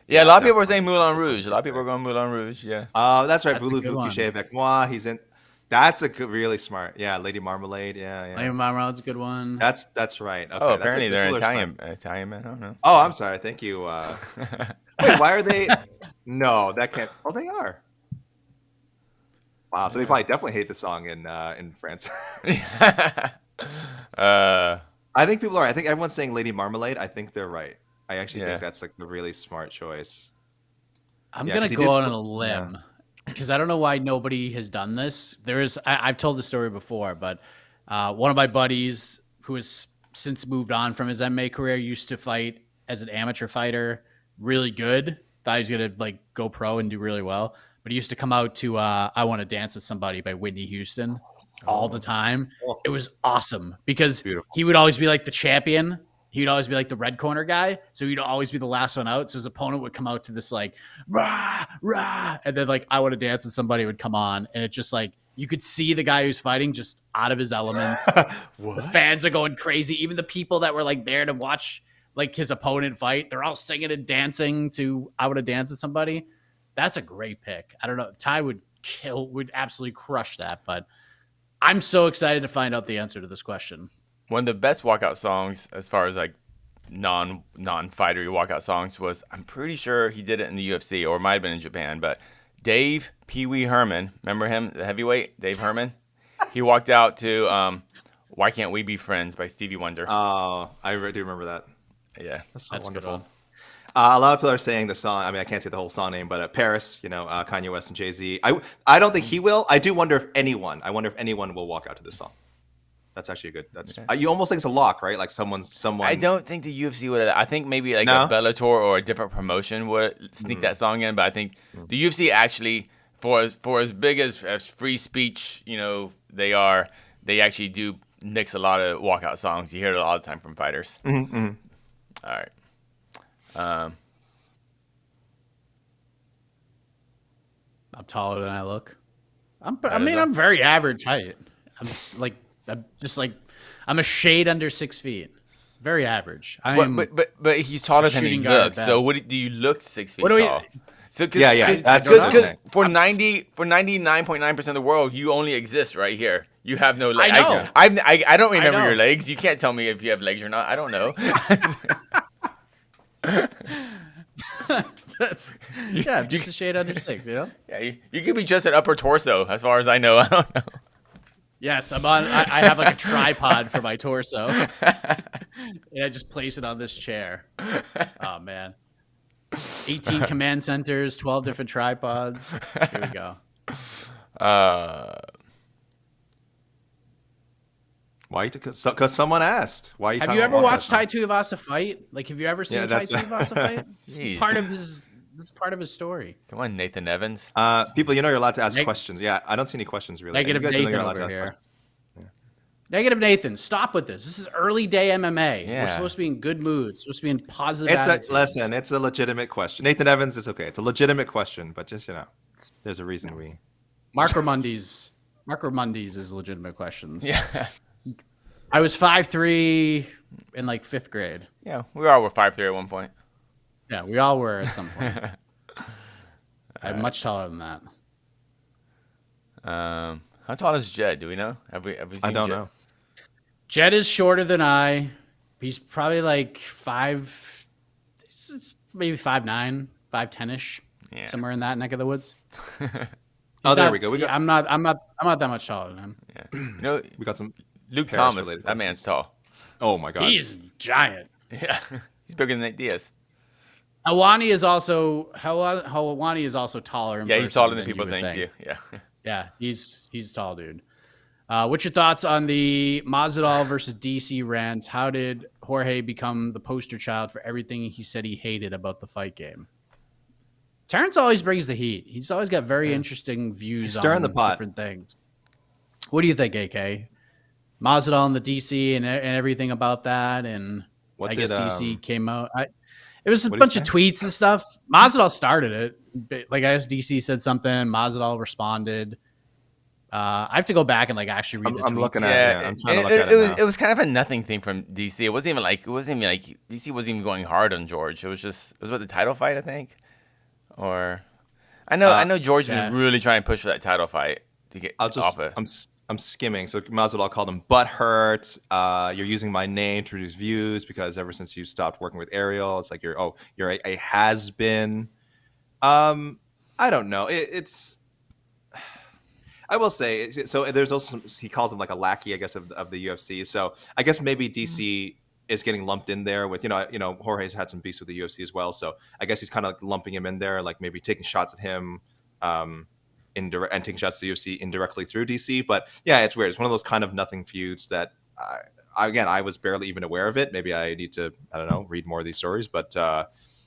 Yeah, a lot of people are saying Moulin Rouge. A lot of people are going Moulin Rouge. Yeah. That's right. Voulez-vous coucher avec moi? He's in. That's a good, really smart. Yeah, Lady Marmalade. Yeah. Lady Marmalade's a good one. That's right. Okay, apparently they're Italian man. I don't know. Oh, I'm sorry. Thank you. Wait, why are they? No, that can't. Oh, they are. Wow. So they probably definitely hate the song in France. I think people are. I think everyone's saying Lady Marmalade. I think they're right. I actually think that's like the really smart choice. I'm gonna go out on a limb because I don't know why nobody has done this. I've told the story before, but one of my buddies who has since moved on from his MMA career used to fight as an amateur fighter, really good. Thought he was gonna like go pro and do really well, but he used to come out to "I Want to Dance with Somebody" by Whitney Houston all the time. It was awesome because he would always be like the champion. He would always be like the red corner guy. So he'd always be the last one out. So his opponent would come out to this like, rah, rah. And then like, I Want to Dance with Somebody would come on. And it just like, you could see the guy who's fighting just out of his elements. The fans are going crazy. Even the people that were like there to watch like his opponent fight, they're all singing and dancing to I Want to Dance with Somebody. That's a great pick. I don't know. Ty would absolutely crush that. But I'm so excited to find out the answer to this question. One of the best walkout songs, as far as like non-fightery walkout songs, was I'm pretty sure he did it in the UFC or it might have been in Japan. But Dave Pee Wee Herman, remember him, the heavyweight, Dave Herman? He walked out to "Why Can't We Be Friends" by Stevie Wonder. Oh, I do remember that. Yeah, that's wonderful. A lot of people are saying the song. I mean, I can't say the whole song name, but Paris, Kanye West and Jay-Z. I don't think he will. I do wonder if anyone. I wonder if anyone will walk out to this song. That's actually good. You almost think it's a lock, right? Like someone. I don't think the UFC would. I think maybe like a Bellator or a different promotion would sneak that song in. But I think the UFC actually, for as big as free speech, they are. They actually do nix a lot of walkout songs. You hear it a lot of the time from fighters. All right. I'm taller than I look. I'm very average height. I'm a shade under 6 feet. Very average. But he's taller than he looks. So do you look 6 feet tall? So That's for 99.9% of the world, you only exist right here. You have no legs. I know. I don't remember your legs. You can't tell me if you have legs or not. I don't know. That's just a shade under 6, Yeah, you could be just an upper torso, as far as I know. I don't know. Yes, I'm on. I have like a tripod for my torso, and I just place it on this chair. Oh man, 18 command centers, 12 different tripods. Here we go. Why? Because someone asked. Why? Have you ever watched Tai Tuivasa fight? Like, have you ever seen Tai Tuivasa fight? This is part of his. This is part of his story. Come on, Nathan Evans. People, you're allowed to ask questions. Yeah, I don't see any questions really. Negative Nathan over here. Yeah. Negative Nathan, stop with this. This is early day MMA. Yeah. We're supposed to be in good moods. Supposed to be in positive attitudes. Listen, it's a legitimate question. Nathan Evans, it's okay. It's a legitimate question, but just there's a reason we. Mark Ramundi's is legitimate questions. Yeah. I was 5'3" in like 5th grade. Yeah, we all were 5'3" at one point. Yeah, we all were at some point. I'm much taller than that. How tall is Jed? Do we know? Have we seen I don't Jed? know. Jed is shorter than I. He's probably like maybe 5'9", 5'10"ish, somewhere in that neck of the woods. There we go. I'm not that much taller than him. Yeah. We got some Luke Thomas. That man's tall. Oh my God. He's giant. Yeah, he's bigger than Nate Diaz. Helwani is also taller in Yeah, person he's taller than you people would think. Yeah. Yeah, he's a tall dude. What's your thoughts on the Masvidal versus DC rant? How did Jorge become the poster child for everything he said he hated about the fight game? Terrence always brings the heat. He's always got very interesting He's views stirring the on pot. different things. What do you think, AK? Masvidal and the DC and everything about that, and What I did guess DC came out. It was a what did he bunch of say? tweets and stuff. Masvidal started it. Like I guess DC said something. Masvidal responded. I have to go back and like actually read the I'm tweets. looking at Yeah, I'm trying to look at it now. it was kind of a nothing thing from DC. It wasn't even like DC wasn't even going hard on George. It was about the title fight, I think. Or I know George yeah. was really trying to push for that title fight to get off it. I'm skimming. So Masvidal called him butthurt. You're using my name to reduce views because ever since you stopped working with Ariel, it's like you're a has been. I don't know. I will say so. There's also he calls him like a lackey, I guess, of the UFC. So I guess maybe DC is getting lumped in there with Jorge's had some beefs with the UFC as well. So I guess he's kind of like lumping him in there, like maybe taking shots at him. And taking shots at the UFC indirectly through DC. But yeah, it's weird. It's one of those kind of nothing feuds that I was barely even aware of it. Maybe I need to, I don't know, read more of these stories, but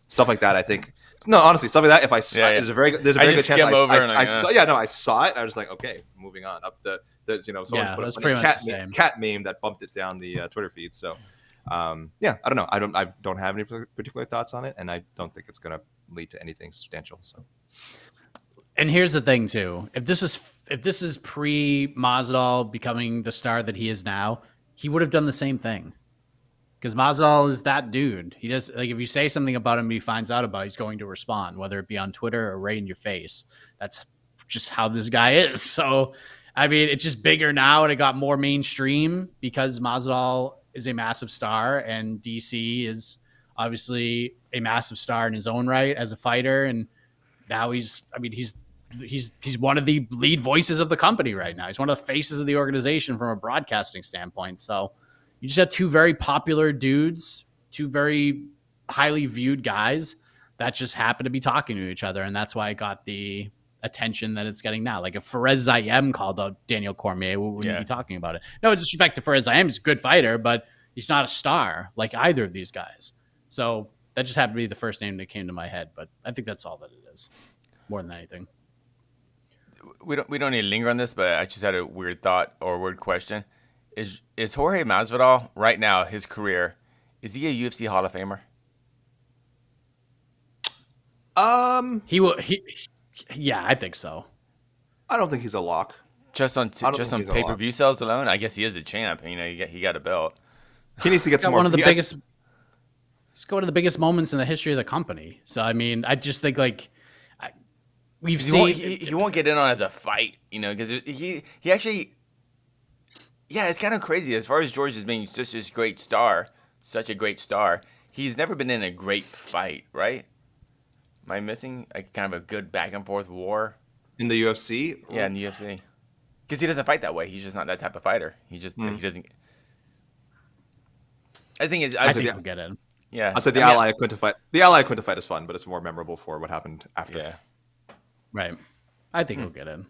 stuff like that, I think. No, honestly, stuff like that. If I saw, there's a very good chance I saw. Yeah, no, I saw it. I was like, okay, moving on up the someone put that's a pretty funny much the same. cat meme that bumped it down the Twitter feed. So yeah, I don't know. I don't have any particular thoughts on it, and I don't think it's going to lead to anything substantial. So. And here's the thing too: if this is pre Masvidal becoming the star that he is now, he would have done the same thing. Because Masvidal is that dude. He does like if you say something about him, he finds out about it, he's going to respond, whether it be on Twitter or right in your face. That's just how this guy is. So, I mean, it's just bigger now, and it got more mainstream because Masvidal is a massive star, and DC is obviously a massive star in his own right as a fighter, and now he's one of the lead voices of the company right now. He's one of the faces of the organization from a broadcasting standpoint. So you just have two very popular dudes, two very highly viewed guys that just happen to be talking to each other. And that's why it got the attention that it's getting now. Like if Ziam called out Daniel Cormier, we wouldn't be talking about it. No disrespect to Ziam. He's a good fighter, but he's not a star like either of these guys. So that just happened to be the first name that came to my head. But I think that's all that it is, more than anything. We don't need to linger on this, but I just had a weird thought or weird question. Is Jorge Masvidal right now, his career, is he a UFC Hall of Famer? Yeah, I think so. I don't think he's a lock. Just on pay-per-view sales alone, I guess he is a champ. You know, he got a belt. He needs to get some more. One of the biggest. It's one of the biggest moments in the history of the company. So I mean, I just think like we've seen he won't get in on as a fight, you know, because he actually. Yeah, it's kind of crazy. As far as George as being such a great star, he's never been in a great fight, right? Am I missing like kind of a good back and forth war in the UFC? Yeah, in the UFC, because he doesn't fight that way. He's just not that type of fighter. He doesn't. I think he'll get in. Yeah, I said the Ally Quinta fight. The Ally Quinta fight is fun, but it's more memorable for what happened after. Yeah, right. I think he'll get in.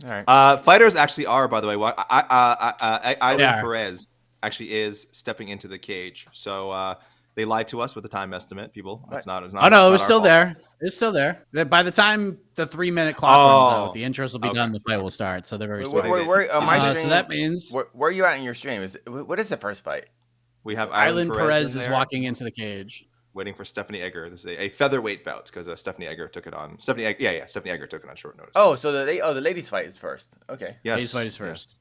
All right. Fighters actually are, by the way. Eileen Perez actually is stepping into the cage. So they lied to us with the time estimate, people. It's not. Oh no, it was still there. It's still there. By the time the 3-minute clock runs out, the intros will be done. The fight will start. So they're very smart. So that means where are you at in your stream? What is the first fight? We have Eileen Perez is walking into the cage, waiting for Stephanie Egger. This is a featherweight bout because Stephanie Egger took it on. Stephanie Egger took it on short notice. Oh, so the ladies' fight is first. Okay. Yes. Ladies' fight is first.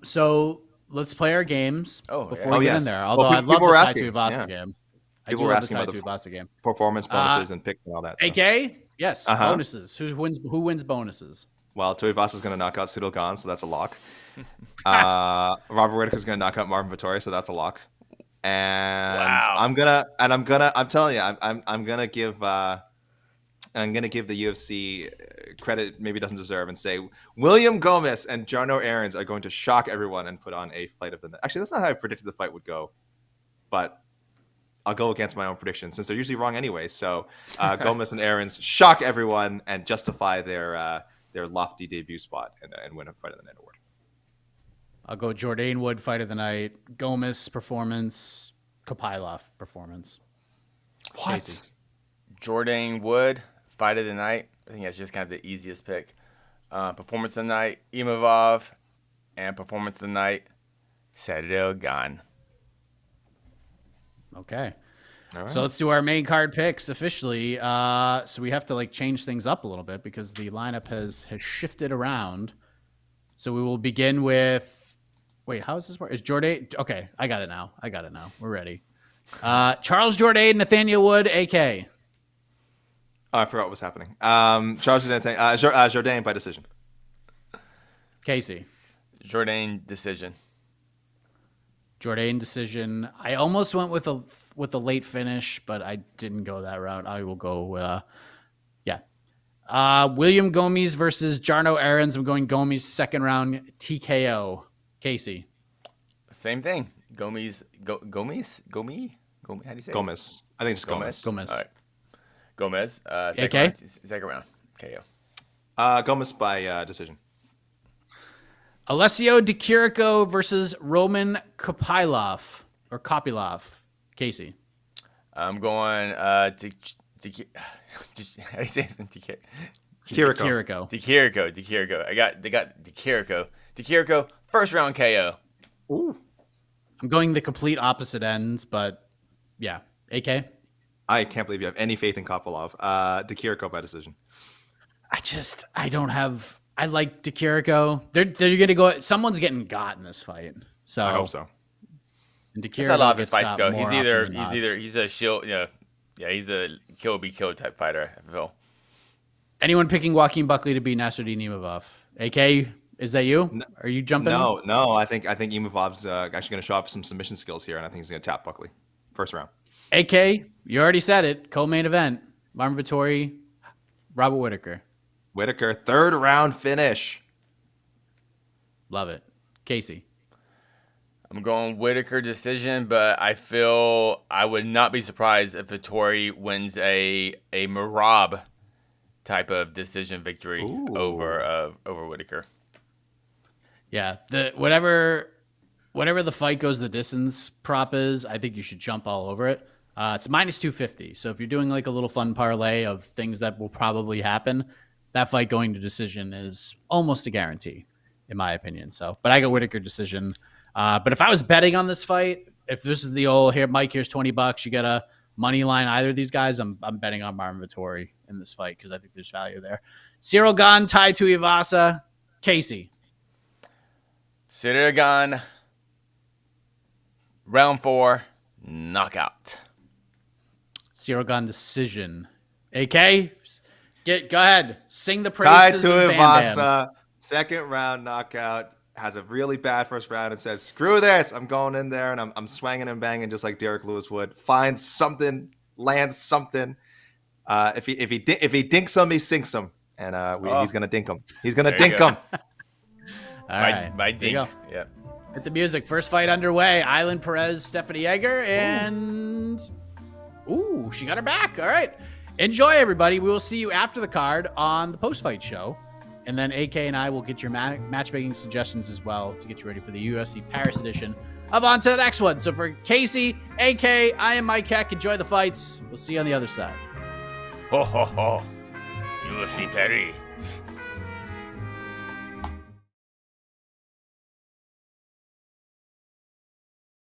So let's play our games before we get in there. Although I'd love the Tai Tuivasa game. People were asking about the Tuivasa game. Performance bonuses and picks and all that. So. AK? Yes. Bonuses. Who wins bonuses? Well, Tuivasa's going to knock out Ciryl Gane, so that's a lock. Robert Whittaker's going to knock out Marvin Vettori, so that's a lock. And I'm telling you, I'm gonna give the UFC credit maybe doesn't deserve and say William Gomez and Jarno Aarons are going to shock everyone and put on a fight of the night. Actually, that's not how I predicted the fight would go, but I'll go against my own predictions since they're usually wrong anyway. So Gomez and Aarons shock everyone and justify their lofty debut spot and win a Fight of the Night award. I'll go Jourdain Wood Fight of the Night, Gomez performance, Kopylov performance. What? Casey. Jourdain Wood Fight of the Night. I think that's just kind of the easiest pick. Performance of the Night, Imavov, and performance of the night, Ciryl Gane. Okay. All right. So let's do our main card picks officially. So we have to like change things up a little bit because the lineup has shifted around. So we will begin with. Wait, how does this work? Is Jourdain? Okay, I got it now. We're ready. Charles Jourdain, Nathaniel Wood, AK. Oh, I forgot what was happening. Charles Jourdain by decision. Casey. Jourdain decision. Jourdain decision. I almost went with a late finish, but I didn't go that route. I will go. William Gomes versus Jarno Aarons. I'm going Gomes second round TKO. Casey. Same thing. Gomes. How do you say Gomez. I think just Gomez. Gomez. All right. Gomez. Second round. KO. Gomez by decision. Alessio Di Chirico versus Roman Kopylov. Casey. I'm going how do you say his name? Chirico. Di Chirico. They got Di Chirico. Di Chirico, first round KO. Ooh. I'm going the complete opposite ends, but yeah. AK? I can't believe you have any faith in Kopylov. Di Chirico by decision. I like Di Chirico. They're going to go. Someone's getting got in this fight. So I hope so. And Di That's how a lot of gets his fights got go. more He's a shield. He's a kill be killed type fighter. I feel. Anyone picking Joaquin Buckley to beat Nasruddin Imavov? AK, is that you? Are you jumping? No. I think Imavov's actually going to show off some submission skills here, and I think he's going to tap Buckley first round. AK, you already said it. Co-main event: Marvin Vettori, Robert Whittaker. Whittaker, third round finish. Love it. Casey. I'm going Whittaker decision, but I feel I would not be surprised if Vettori wins a Marab type of decision victory over Whittaker. Yeah, whatever the fight goes the distance prop is, I think you should jump all over it. It's minus 250. So if you're doing like a little fun parlay of things that will probably happen, that fight going to decision is almost a guarantee, in my opinion. So, but I go Whittaker decision. But if I was betting on this fight, if this is the old here, Mike, here's $20, you got a money line either of these guys, I'm betting on Marvin Vettori in this fight because I think there's value there. Ciryl Gane, Tai Tuivasa, Casey. Ciryl Gane, round 4, knockout. Ciryl Gane decision. AK, go ahead, sing the praises of Bam Bam. Tuivasa, second round knockout. Has a really bad first round and says, screw this. I'm going in there and I'm swanging and banging just like Derek Lewis would. Finds something, lands something. If he dinks him, he sinks him. And he's going to dink him. He's going to dink him. All right. By dink. Yeah. Hit the music. First fight underway. Island Perez, Stephanie Egger, and she got her back. All right. Enjoy, everybody. We will see you after the card on the post-fight show. And then AK and I will get your matchmaking suggestions as well to get you ready for the UFC Paris edition of On to the next one. So for Casey, AK, I am Mike Heck. Enjoy the fights. We'll see you on the other side. Ho, ho, ho. UFC Paris.